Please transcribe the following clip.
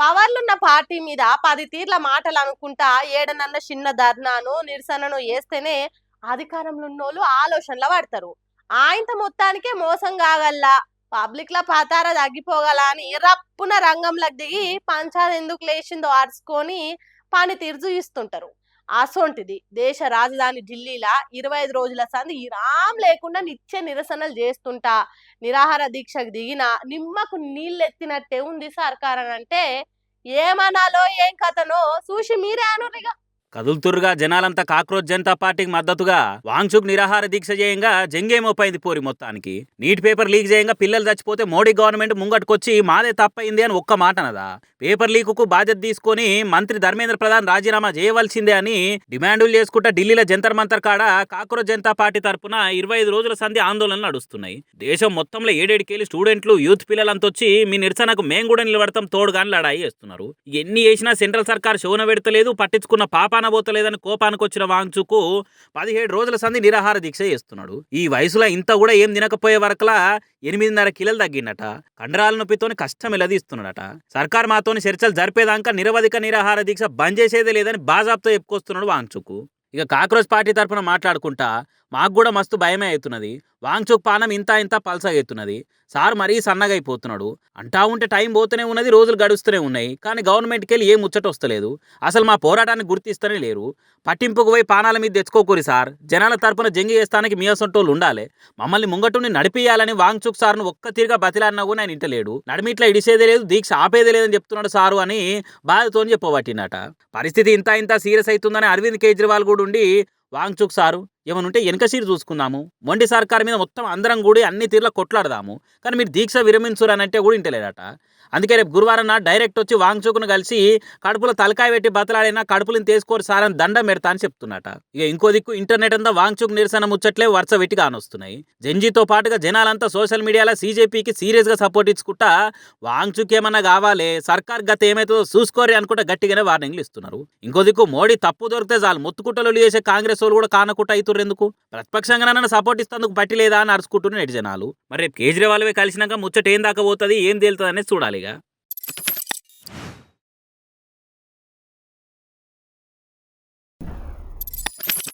పవర్లున్న party మీద 10 తీర్ల మాటలు అనుకుంటా ఏడనన్న చిన్న ధర్నాను నిరసనను చేస్తేనే అధికారంలో ఉన్నోళ్ళు ఆలోచనలు పడతారు. ఆయంత మొత్తానికే మోసం కాగల్లా పబ్లిక్ ల పతార తగ్గిపోగల అని రప్పున రంగంలోకి దిగి పంచాయతీ ఎందుకు లేచిందో అరుచుకొని పని తీరు చూయిస్తుంటారు. అసొంటిది దేశ రాజధాని ఢిల్లీలా 25 రోజుల సంది ఇరాం లేకుండా నిత్య నిరసనలు చేస్తుంటా నిరాహార దీక్షకు దిగిన నిమ్మకు నీళ్ళెత్తినట్టే ఉంది సర్కార్ అని అంటే ఏమనాలో ఏం కథనో చూసి మీరే అనురిగా. కదులుతురుగా జనాలంతా కాక్రోచ్ జనతా పార్టీకి మద్దతుగా వాంగ్చుక్ నిరాహార దీక్ష చేయంగా జంగేమోపైంది పోరి మొత్తానికి. నీట్ పేపర్ లీక్ చేయంగా పిల్లలు చచ్చిపోతే మోడీ గవర్నమెంట్ ముంగట్టుకొచ్చి మాదే తప్పైంది అని ఒక్క మాట అనదా. పేపర్ లీకుకు బాధ్యత తీసుకొని మంత్రి ధర్మేంద్ర ప్రధాన్ రాజీనామా చేయవలసిందే అని డిమాండులు చేసుకుంటా ఢిల్లీలో జంతర్ మంతర్ కాడ కాక్రోచ్ జనతా పార్టీ తరపున 25 రోజుల సంధి ఆందోళనలు నడుస్తున్నాయి. దేశం మొత్తంలో ఏడేడికెళ్ళి స్టూడెంట్లు యూత్ పిల్లలంతా వచ్చి మీ నిరసనకు మేము కూడా నిలబడతాం తోడుగాని లడాయి చేస్తున్నారు. ఎన్ని చేసినా సెంట్రల్ సర్కార్ శోన పెడతలేదు, పట్టించుకున్న పాపాన పోతలేదని కోపానికి వచ్చిన వాంగ్చుక్ 17 రోజుల సంధి నిరాహార దీక్ష చేస్తున్నాడు. ఈ వయసులో ఇంత కూడా ఏం తినకపోయే వరకులా 8.5 కిలోలు తగ్గిందట. కండరాల నొప్పితోని కష్టం ఎలదీస్తున్నాడట. సర్కార్ మాతోని చర్చలు జరిపేదాకా నిరవధిక నిరాహార దీక్ష బంద్ చేసేదే లేదని బాజాబ్తో చెప్పుకొస్తున్నాడు వాంగ్చుక్. ఇక కాక్రోచ్ పార్టీ తరఫున మాట్లాడుకుంటా మాకు కూడా మస్తు భయమే అవుతున్నది. వాంగ్చుక్ పానం ఇంత ఇంత పల్సగవుతున్నది. సార్ మరీ సన్నగా అయిపోతున్నాడు. అంటా ఉంటే టైం పోతూనే ఉన్నది, రోజులు గడుస్తూనే ఉన్నాయి. కానీ గవర్నమెంట్కి వెళ్ళి ఏం ముచ్చట వస్తలేదు. అసలు మా పోరాటాన్ని గుర్తిస్తూనే లేరు. పట్టింపుకు పోయి పానాల మీద తెచ్చుకోకూరి సార్. జనాల తరపున జంగి చేస్తానికి మీ అసంటోళ్ళు ఉండాలి. మమ్మల్ని ముంగటుని నడిపియాలని వాంగ్చుక్ సార్ను ఒక్క తీరుగా బతిలాడినా కూడా ఆయన ఇంటలేడు. నడిమిట్లా ఇడిసేదే లేదు, దీక్ష ఆపేదే లేదని చెప్తున్నాడు సారు అని బాధతో చెప్పబట్టినట. పరిస్థితి ఇంత ఇంత సీరియస్ అవుతుందని అరవింద్ కేజ్రీవాల్ కూడా ఉండి వాంగ్చుక్ సారు ఏమనుంటే వెనక సీరు చూసుకుందాము, మొండి సర్కార్ మీద మొత్తం అందరం కూడి అన్ని తీర్ల కొట్లాడదాము, కానీ మీరు దీక్ష విరమించురు అని అంటే కూడా ఇంటలేదట. అందుకే రేపు గురువారం నాడు డైరెక్ట్ వచ్చి వాంగ్చుక్ను కలిసి కడుపులో తలకాయ పెట్టి బతలాడైనా కడుపులను తీసుకోరు సార్ అని దండం పెడతా అని చెప్తున్నట. ఇక ఇంకో దిక్కు ఇంటర్నెట్ అంతా వాంగ్చుక్ నిరసన ముచ్చట్లే వరుస వెట్టి కానొస్తున్నాయి. జంజీతో పాటుగా జనాలంతా సోషల్ మీడియాలో సీజేపీకి సీరియస్గా సపోర్ట్ ఇచ్చుకుంటా వాంగ్చుక్ ఏమన్నా కావాలి సర్కార్ గత ఏమైతుందో చూసుకోరి అనుకుంటా గట్టిగానే వార్నింగ్లు ఇస్తున్నారు. ఇంకో దిక్కు మోడీ తప్పు దొరికితే చాలు మొత్తుకుట్టలు చేసే కాంగ్రెస్ వాళ్ళు కూడా కానకుట్ట అవుతుర్రెందుకు, ప్రతిపక్షంగా సపోర్ట్ ఇస్తేందుకు పట్టి లేదా అని అరుచుకుంటున్న నెటి జనాలు. మరి రేపు కేజ్రీవాల్ కలిసినాక ముచ్చట ఏం దాకా పోతుంది, ఏం తేలుతుంది అనేది చూడాలిగా.